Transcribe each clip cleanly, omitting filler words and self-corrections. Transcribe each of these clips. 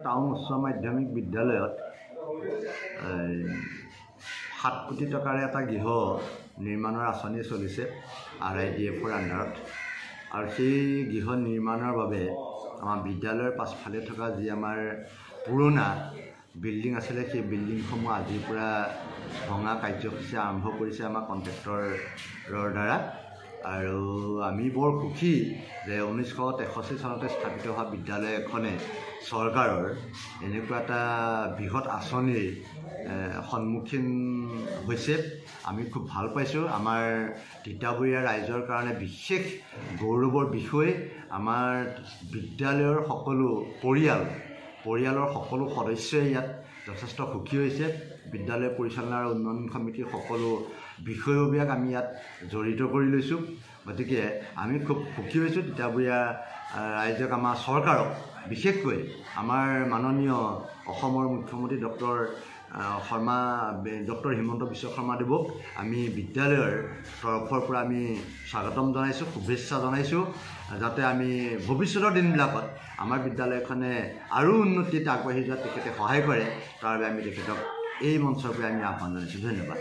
Town উচ্চ মাধ্যমিক বিদ্যালয়ত 7 কোটি টকাৰ এটা গৃহ নিৰ্মাণৰ আঁচনি চলিছে RIDF-ৰ আণ্ডাৰত আৰু সেই গৃহ নিৰ্মাণৰ বাবে আমাৰ বিদ্যালয়ৰ পাছফালে থকা যি আমাৰ পুৰণা বিল্ডিং আছিলে সেই বিল্ডিংসমূহ আজিৰ পৰা ভঙা কাৰ্যসূচী আৰম্ভ কৰিছে আমাৰ কণ্ট্ৰেক্টৰৰ দ্বাৰা আৰু আমি বৰ সুখী যে 1963 চনতে স্থাপিত হোৱা বিদ্যালয় এখনে চৰকাৰৰ এনেকুৱা এটা বৃহৎ আঁচনিৰ সন্মুখীন হৈছে। আমি খুব ভাল পাইছোঁ। আমাৰ তিতাবৰীয়া ৰাইজৰ কাৰণে বিশেষ গৌৰৱৰ বিষয় আমাৰ বিদ্যালয়ৰ সকলো পৰিয়ালৰ সকলো সদস্যই ইয়াত যথেষ্ট সুখী হৈছে। বিদ্যালয় পৰিচালনা আৰু উন্নয়ন সমিতিৰ সকলো বিষয়ববীয়াক আমি ইয়াত জড়িত কৰি লৈছোঁ। গতিকে আমি খুব সুখী হৈছোঁ তিতাবৰীয়া ৰাইজক, আমাৰ চৰকাৰক, বিশেষকৈ আমাৰ মাননীয় অসমৰ মুখ্যমন্ত্ৰী ডক্টৰ হিমন্ত বিশ্ব শৰ্মাদেৱক আমি বিদ্যালয়ৰ তৰফৰ পৰা আমি স্বাগতম জনাইছোঁ, শুভেচ্ছা জনাইছোঁ, যাতে আমি ভৱিষ্যতৰ দিনবিলাকত আমাৰ বিদ্যালয়খনে আৰু উন্নতিত আগবাঢ়ি যোৱাত তেখেতে সহায় কৰে। তাৰ বাবে আমি তেখেতক এই মঞ্চৰ পৰা আমি আহ্বান জনাইছোঁ। ধন্যবাদ।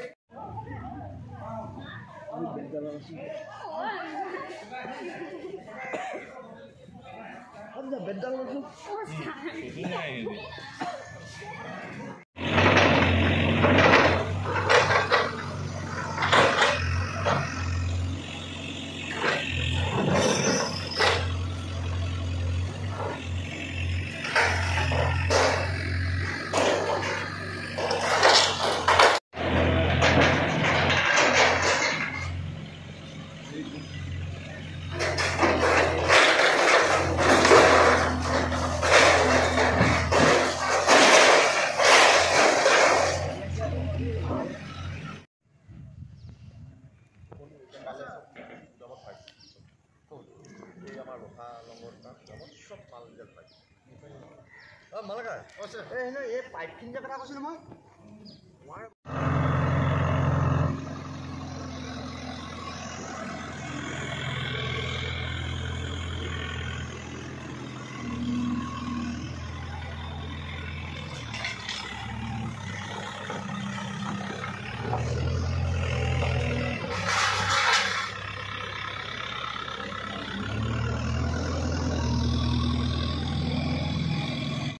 মালাকাৰ এই পাইপখিনি যে কথা কৈছিলোঁ মই